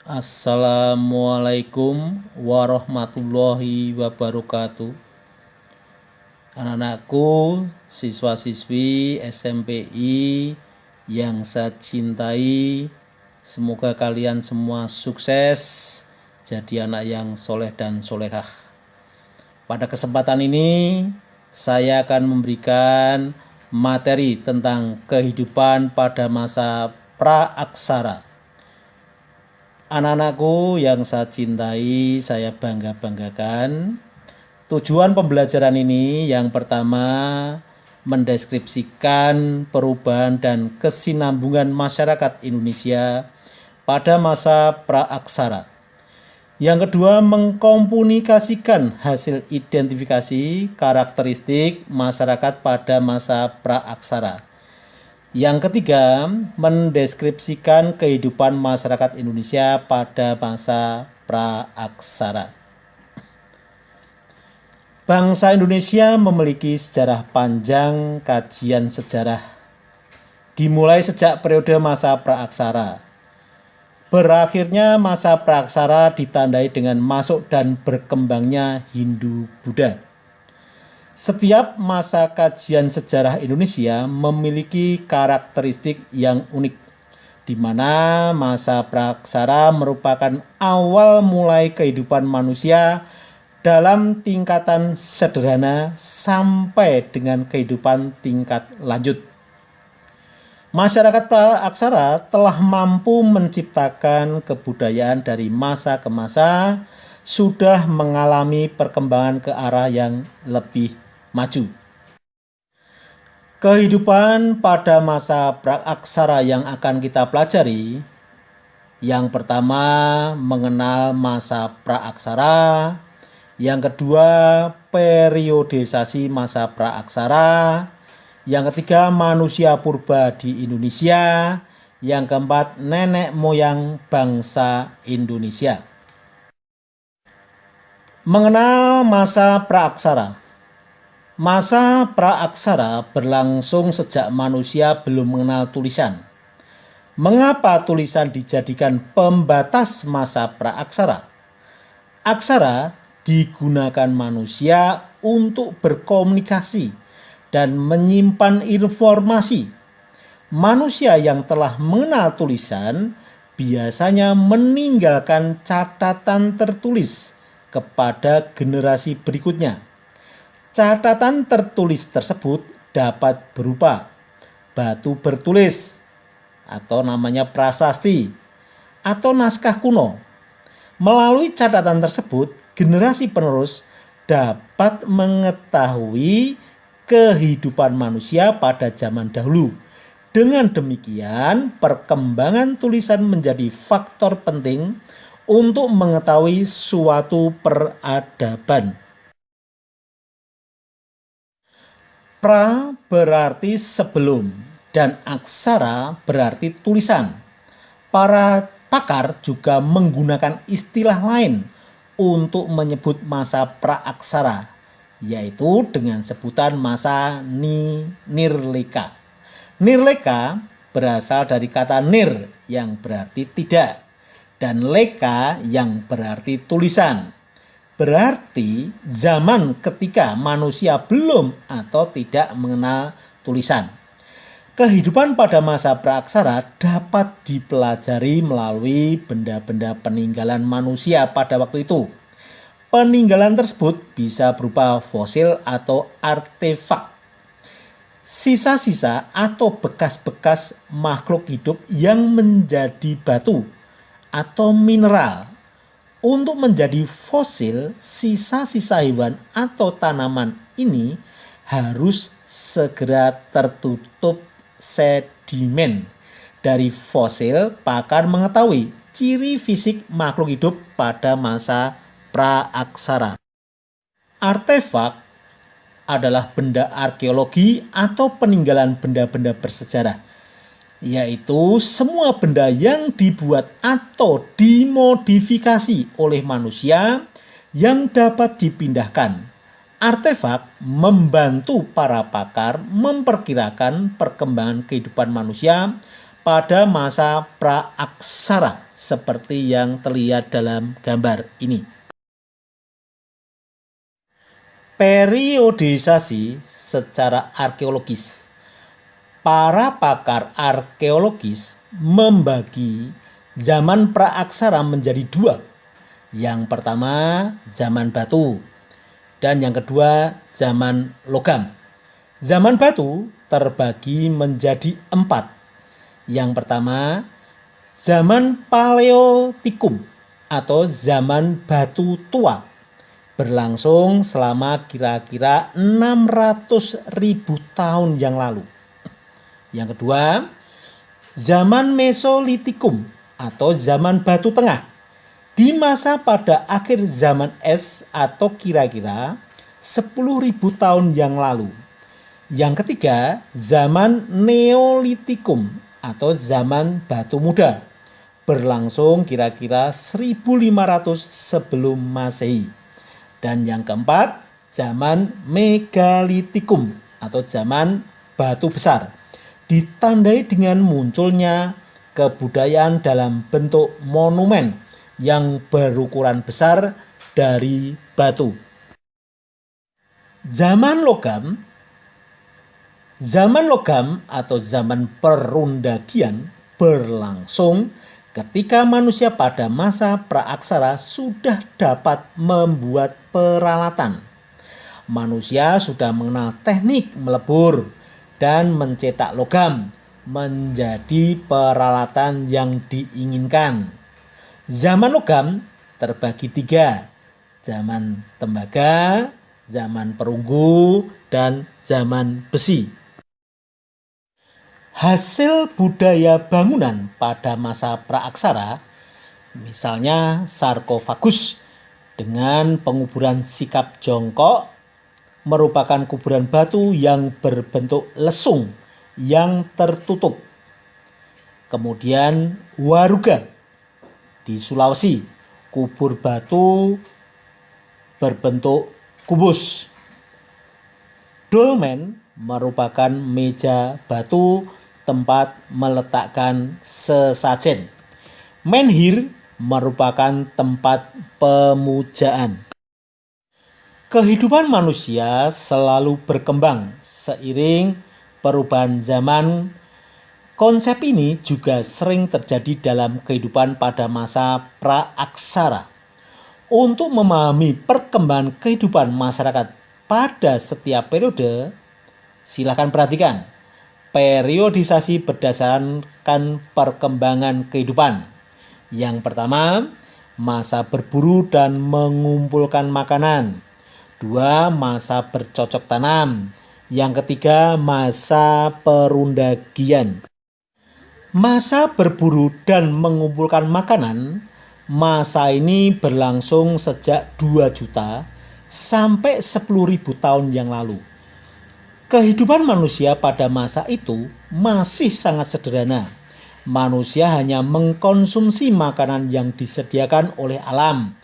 Assalamualaikum warahmatullahi wabarakatuh. Anak-anakku, siswa-siswi SMPI yang saya cintai, semoga kalian semua sukses jadi anak yang soleh dan solehah. Pada kesempatan ini, saya akan memberikan materi tentang kehidupan pada masa pra-aksara. Anak-anakku yang saya cintai, saya bangga-banggakan. Tujuan pembelajaran ini yang pertama mendeskripsikan perubahan dan kesinambungan masyarakat Indonesia pada masa pra-aksara. Yang kedua, mengkomunikasikan hasil identifikasi karakteristik masyarakat pada masa pra-aksara. Yang ketiga, mendeskripsikan kehidupan masyarakat Indonesia pada masa pra-aksara. Bangsa Indonesia memiliki sejarah panjang kajian sejarah, dimulai sejak periode masa pra-aksara. Berakhirnya masa pra-aksara ditandai dengan masuk dan berkembangnya Hindu-Buddha. Setiap masa kajian sejarah Indonesia memiliki karakteristik yang unik, di mana masa pra-aksara merupakan awal mulai kehidupan manusia dalam tingkatan sederhana sampai dengan kehidupan tingkat lanjut. Masyarakat pra-aksara telah mampu menciptakan kebudayaan dari masa ke masa, sudah mengalami perkembangan ke arah yang lebih maju. Kehidupan pada masa pra-aksara yang akan kita pelajari, yang pertama mengenal masa pra-aksara, yang kedua periodisasi masa pra-aksara, yang ketiga manusia purba di Indonesia, yang keempat nenek moyang bangsa Indonesia. Mengenal masa pra-aksara. Masa pra-aksara berlangsung sejak manusia belum mengenal tulisan. Mengapa tulisan dijadikan pembatas masa pra-aksara? Aksara digunakan manusia untuk berkomunikasi dan menyimpan informasi. Manusia yang telah mengenal tulisan biasanya meninggalkan catatan tertulis kepada generasi berikutnya. Catatan tertulis tersebut dapat berupa batu bertulis atau namanya prasasti atau naskah kuno. Melalui catatan tersebut, generasi penerus dapat mengetahui kehidupan manusia pada zaman dahulu. Dengan demikian, perkembangan tulisan menjadi faktor penting untuk mengetahui suatu peradaban. Pra berarti sebelum dan aksara berarti tulisan. Para pakar juga menggunakan istilah lain untuk menyebut masa pra-aksara, yaitu dengan sebutan masa nirleka. Nirleka berasal dari kata nir yang berarti tidak dan leka yang berarti tulisan. Berarti zaman ketika manusia belum atau tidak mengenal tulisan. Kehidupan pada masa pra-aksara dapat dipelajari melalui benda-benda peninggalan manusia pada waktu itu. Peninggalan tersebut bisa berupa fosil atau artefak, sisa-sisa atau bekas-bekas makhluk hidup yang menjadi batu atau mineral. Untuk menjadi fosil, sisa-sisa hewan atau tanaman ini harus segera tertutup sedimen. Dari fosil, pakar mengetahui ciri fisik makhluk hidup pada masa pra-aksara. Artefak adalah benda arkeologi atau peninggalan benda-benda bersejarah, yaitu semua benda yang dibuat atau dimodifikasi oleh manusia yang dapat dipindahkan. Artefak membantu para pakar memperkirakan perkembangan kehidupan manusia pada masa praaksara seperti yang terlihat dalam gambar ini. Periodisasi secara arkeologis. Para pakar arkeologis membagi zaman praaksara menjadi dua. Yang pertama zaman batu dan yang kedua zaman logam. Zaman batu terbagi menjadi 4. Yang pertama zaman Paleotikum atau zaman batu tua, berlangsung selama kira-kira 600.000 tahun yang lalu. Yang kedua, zaman Mesolitikum atau zaman batu tengah, di masa pada akhir zaman es atau kira-kira 10.000 tahun yang lalu. Yang ketiga, zaman Neolitikum atau zaman batu muda, berlangsung kira-kira 1500 sebelum Masehi. Dan yang keempat, zaman Megalitikum atau zaman batu besar, ditandai dengan munculnya kebudayaan dalam bentuk monumen yang berukuran besar dari batu. Zaman logam atau zaman perundagian berlangsung ketika manusia pada masa praaksara sudah dapat membuat peralatan. Manusia sudah mengenal teknik melebur dan mencetak logam menjadi peralatan yang diinginkan. Zaman logam terbagi 3, zaman tembaga, zaman perunggu, dan zaman besi. Hasil budaya bangunan pada masa praaksara, misalnya sarkofagus dengan penguburan sikap jongkok, merupakan kuburan batu yang berbentuk lesung yang tertutup. Kemudian waruga di Sulawesi, kubur batu berbentuk kubus. Dolmen merupakan meja batu tempat meletakkan sesajen. Menhir merupakan tempat pemujaan. Kehidupan manusia selalu berkembang seiring perubahan zaman. Konsep ini juga sering terjadi dalam kehidupan pada masa praaksara. Untuk memahami perkembangan kehidupan masyarakat pada setiap periode, silakan perhatikan periodisasi berdasarkan perkembangan kehidupan. Yang pertama, masa berburu dan mengumpulkan makanan. 2, masa bercocok tanam. Yang ketiga, masa perundagian. Masa berburu dan mengumpulkan makanan, masa ini berlangsung sejak 2 juta sampai 10.000 tahun yang lalu. Kehidupan manusia pada masa itu masih sangat sederhana. Manusia hanya mengkonsumsi makanan yang disediakan oleh alam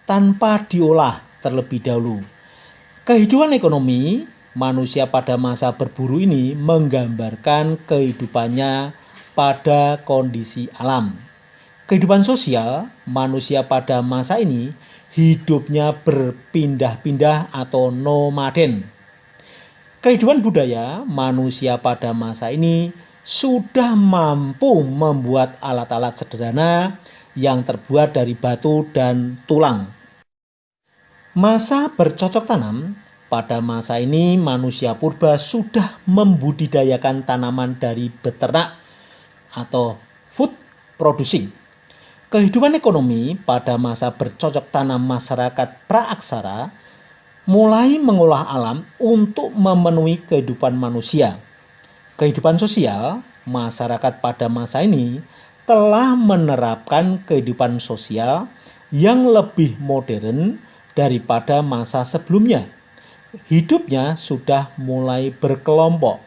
tanpa diolah terlebih dahulu. Kehidupan ekonomi manusia pada masa berburu ini menggambarkan kehidupannya pada kondisi alam. Kehidupan sosial manusia pada masa ini hidupnya berpindah-pindah atau nomaden. Kehidupan budaya manusia pada masa ini sudah mampu membuat alat-alat sederhana yang terbuat dari batu dan tulang. Masa bercocok tanam, pada masa ini manusia purba sudah membudidayakan tanaman dari beternak atau food producing. Kehidupan ekonomi pada masa bercocok tanam masyarakat praaksara mulai mengolah alam untuk memenuhi kehidupan manusia. Kehidupan sosial masyarakat pada masa ini telah menerapkan kehidupan sosial yang lebih modern daripada masa sebelumnya. Hidupnya sudah mulai berkelompok.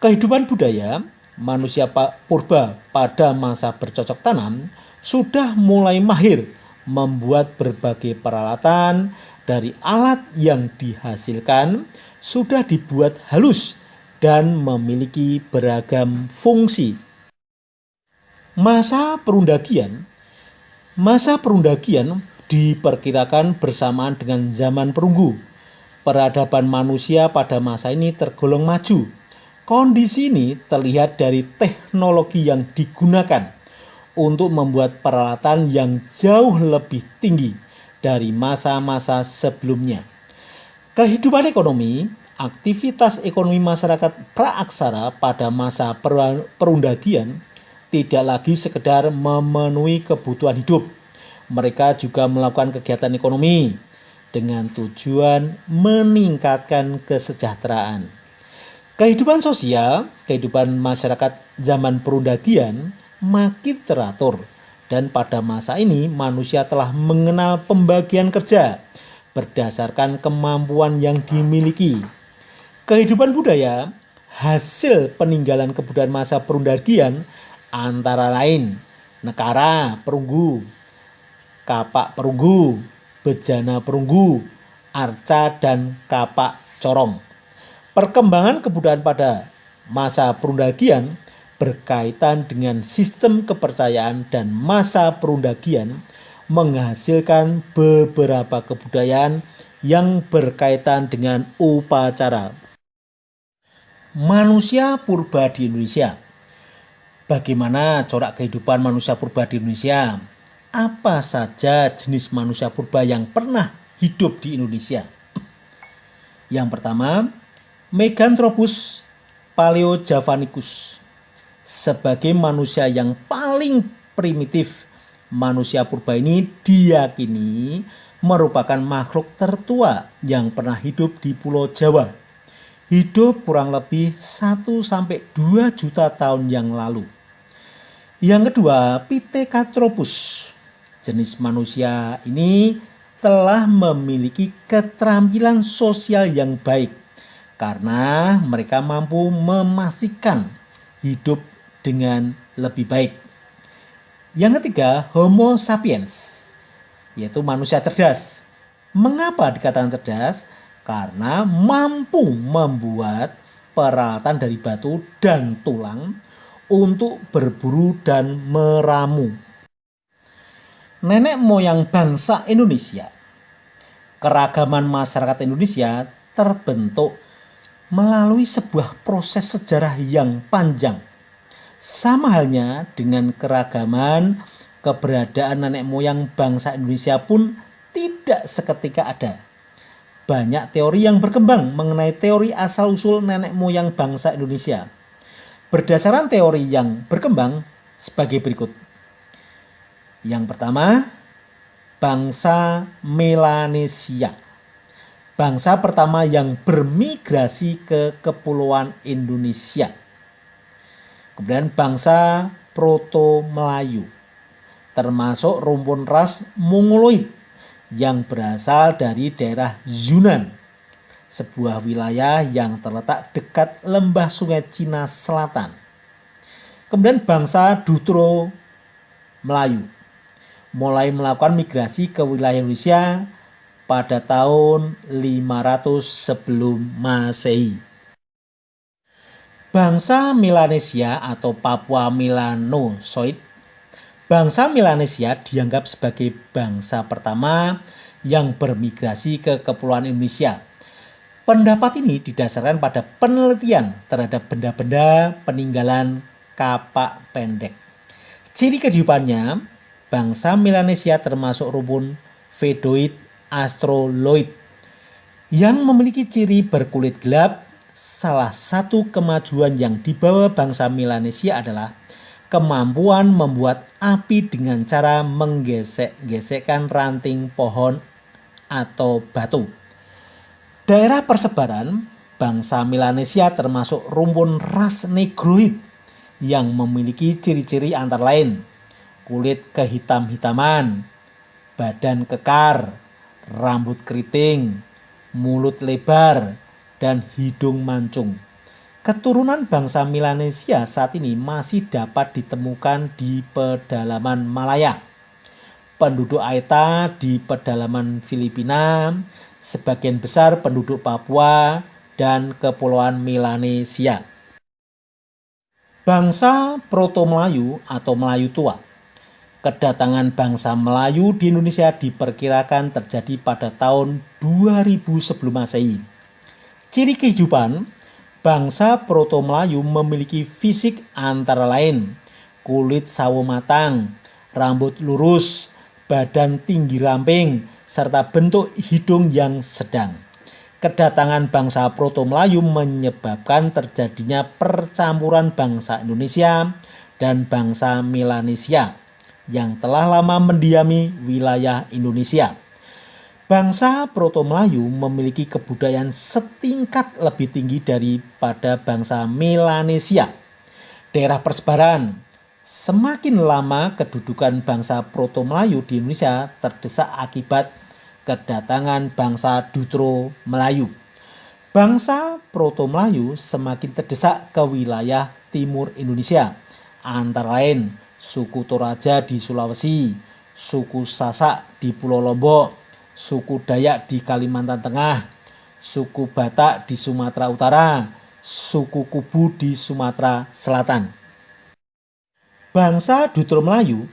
Kehidupan budaya manusia purba pada masa bercocok tanam sudah mulai mahir membuat berbagai peralatan dari alat yang dihasilkan sudah dibuat halus dan memiliki beragam fungsi. Masa perundagian Masa perundagian diperkirakan bersamaan dengan zaman perunggu. Peradaban manusia pada masa ini tergolong maju. Kondisi ini terlihat dari teknologi yang digunakan untuk membuat peralatan yang jauh lebih tinggi dari masa-masa sebelumnya. Kehidupan ekonomi, aktivitas ekonomi masyarakat praaksara pada masa perundagian tidak lagi sekedar memenuhi kebutuhan hidup. Mereka juga melakukan kegiatan ekonomi dengan tujuan meningkatkan kesejahteraan. Kehidupan sosial, kehidupan masyarakat zaman perundagian makin teratur, dan pada masa ini manusia telah mengenal pembagian kerja berdasarkan kemampuan yang dimiliki. Kehidupan budaya, hasil peninggalan kebudayaan masa perundagian antara lain Nekara Perunggu, Kapak Perunggu, Bejana Perunggu, Arca, dan Kapak Corong. Perkembangan kebudayaan pada masa perundagian berkaitan dengan sistem kepercayaan, dan masa perundagian menghasilkan beberapa kebudayaan yang berkaitan dengan upacara. Manusia purba di Indonesia. Bagaimana corak kehidupan manusia purba di Indonesia? Apa saja jenis manusia purba yang pernah hidup di Indonesia? Yang pertama, Meganthropus paleojavanicus. Sebagai manusia yang paling primitif, manusia purba ini diyakini merupakan makhluk tertua yang pernah hidup di Pulau Jawa. Hidup kurang lebih 1-2 juta tahun yang lalu. Yang kedua, Pithecanthropus. Jenis manusia ini telah memiliki keterampilan sosial yang baik karena mereka mampu memastikan hidup dengan lebih baik. Yang ketiga, Homo sapiens, yaitu manusia cerdas. Mengapa dikatakan cerdas? Karena mampu membuat peralatan dari batu dan tulang untuk berburu dan meramu. Nenek moyang bangsa Indonesia. Keragaman masyarakat Indonesia terbentuk melalui sebuah proses sejarah yang panjang. Sama halnya dengan keragaman, keberadaan nenek moyang bangsa Indonesia pun tidak seketika ada. Banyak teori yang berkembang mengenai teori asal-usul nenek moyang bangsa Indonesia. Berdasarkan teori yang berkembang sebagai berikut. Yang pertama, bangsa Melanesia. Bangsa pertama yang bermigrasi ke Kepulauan Indonesia. Kemudian bangsa Proto-Melayu, termasuk rumpun ras Mongoloid yang berasal dari daerah Yunnan, sebuah wilayah yang terletak dekat lembah sungai Cina Selatan. Kemudian bangsa Dutro Melayu mulai melakukan migrasi ke wilayah Indonesia pada tahun 500 sebelum Masehi. Bangsa Melanesia atau Papua Melanosoid. Bangsa Melanesia dianggap sebagai bangsa pertama yang bermigrasi ke Kepulauan Indonesia. Pendapat ini didasarkan pada penelitian terhadap benda-benda peninggalan kapak pendek. Ciri kehidupannya, bangsa Melanesia termasuk rumpun Vedoid Australoid yang memiliki ciri berkulit gelap. Salah satu kemajuan yang dibawa bangsa Melanesia adalah kemampuan membuat api dengan cara menggesek-gesekkan ranting pohon atau batu. Daerah persebaran bangsa Melanesia termasuk rumpun ras Negroid yang memiliki ciri-ciri antara lain kulit kehitam-hitaman, badan kekar, rambut keriting, mulut lebar, dan hidung mancung. Keturunan bangsa Melanesia saat ini masih dapat ditemukan di pedalaman Malaya, penduduk Aeta di pedalaman Filipina, sebagian besar penduduk Papua, dan Kepulauan Melanesia. Bangsa Proto-Melayu atau Melayu tua. Kedatangan bangsa Melayu di Indonesia diperkirakan terjadi pada tahun 2000 sebelum Masehi. Ciri kehidupan bangsa Proto-Melayu memiliki fisik antara lain kulit sawo matang, rambut lurus, badan tinggi ramping, serta bentuk hidung yang sedang. Kedatangan bangsa Proto-Melayu menyebabkan terjadinya percampuran bangsa Indonesia dan bangsa Melanesia yang telah lama mendiami wilayah Indonesia. Bangsa Proto-Melayu memiliki kebudayaan setingkat lebih tinggi daripada bangsa Melanesia. Daerah persebaran. Semakin lama kedudukan bangsa Proto-Melayu di Indonesia terdesak akibat kedatangan bangsa Dutro Melayu. Bangsa Proto-Melayu semakin terdesak ke wilayah timur Indonesia, antara lain suku Toraja di Sulawesi, suku Sasak di Pulau Lombok, suku Dayak di Kalimantan Tengah, suku Batak di Sumatera Utara, suku Kubu di Sumatera Selatan. Bangsa Dutro Melayu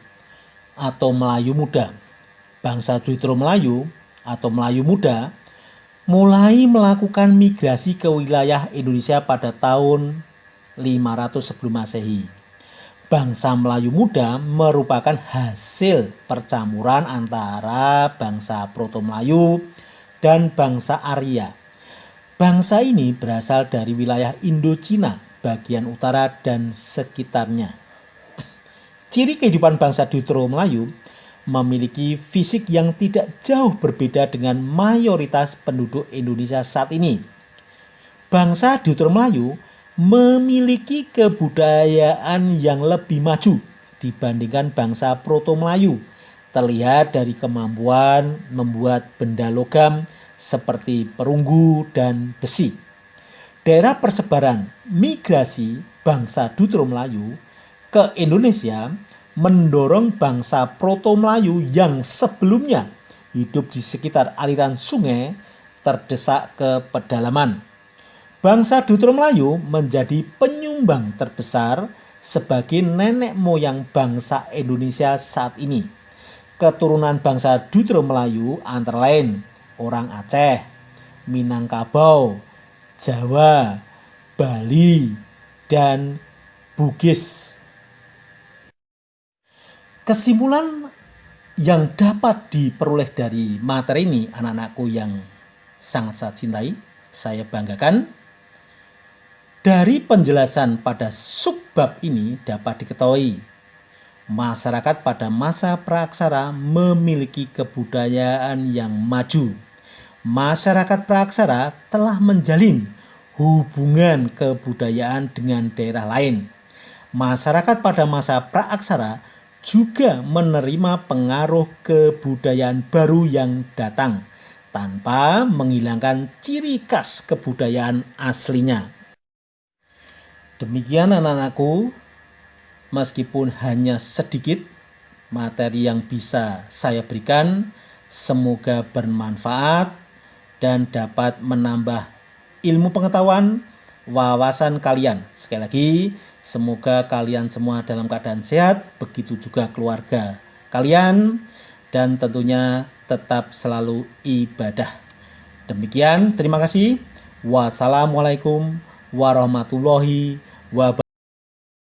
atau Melayu Muda. Bangsa Dutro Melayu atau Melayu Muda mulai melakukan migrasi ke wilayah Indonesia pada tahun 500 sebelum Masehi. Bangsa Melayu Muda merupakan hasil percampuran antara bangsa Proto-Melayu dan bangsa Arya. Bangsa ini berasal dari wilayah Indochina bagian utara dan sekitarnya. Ciri kehidupan bangsa Dutro Melayu memiliki fisik yang tidak jauh berbeda dengan mayoritas penduduk Indonesia saat ini. Bangsa Dutro Melayu memiliki kebudayaan yang lebih maju dibandingkan bangsa Proto-Melayu. Terlihat dari kemampuan membuat benda logam seperti perunggu dan besi. Daerah persebaran migrasi bangsa Dutro Melayu ke Indonesia mendorong bangsa Proto-Melayu yang sebelumnya hidup di sekitar aliran sungai terdesak ke pedalaman. Bangsa Dutro Melayu menjadi penyumbang terbesar sebagai nenek moyang bangsa Indonesia saat ini. Keturunan bangsa Dutro Melayu antara lain orang Aceh, Minangkabau, Jawa, Bali, dan Bugis. Kesimpulan yang dapat diperoleh dari materi ini, anak-anakku yang sangat saya cintai, saya banggakan. Dari penjelasan pada subbab ini dapat diketahui, masyarakat pada masa praaksara memiliki kebudayaan yang maju. Masyarakat praaksara telah menjalin hubungan kebudayaan dengan daerah lain. Masyarakat pada masa praaksara juga menerima pengaruh kebudayaan baru yang datang tanpa menghilangkan ciri khas kebudayaan aslinya. Demikian anak-anakku, meskipun hanya sedikit materi yang bisa saya berikan, semoga bermanfaat dan dapat menambah ilmu pengetahuan, wawasan kalian. Sekali lagi, semoga kalian semua dalam keadaan sehat, begitu juga keluarga kalian, dan tentunya tetap selalu ibadah. Demikian, terima kasih. Wassalamualaikum warahmatullahi wabarakatuh.